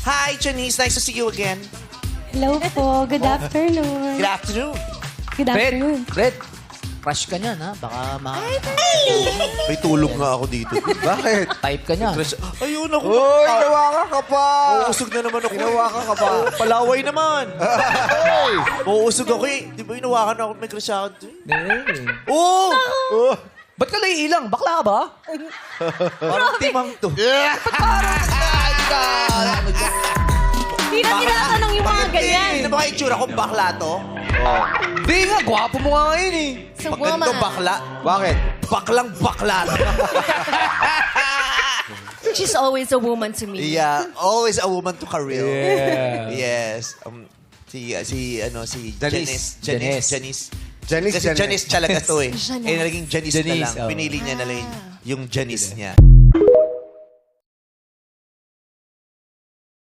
Hi, Janice. Nice to see you again. Hello po. Good afternoon. Good afternoon. Good afternoon. Red, crush ka niyan, ha? Baka May tulog nga ako dito. Bakit? type ka niyan. Ayun ako. Uy, nawakan ka pa! Uusog na naman ako. Hinawakan ka pa. Palaway naman. Uusog ako eh. Di ba hinawakan ako? May crush ako. Oo! Oh. Ba't ka naiilang? Bakla ka ba? Parang timang to. Hindi na tinatanong yung mga ganyan. Hindi ba kayo itsura ko bakla to? Di nga, gwapo mo nga ngayon eh. So, Maganda bakla. Bakit? Baklang bakla. She's always a woman to me. Yeah, always a woman to career. Yeah. Yes. Si Janice. Janice. Janice, Kasi Janice talaga to eh. Janice. Eh, naging Janice na Janice, lang. oh. Pinili niya na lang yung Janice niya.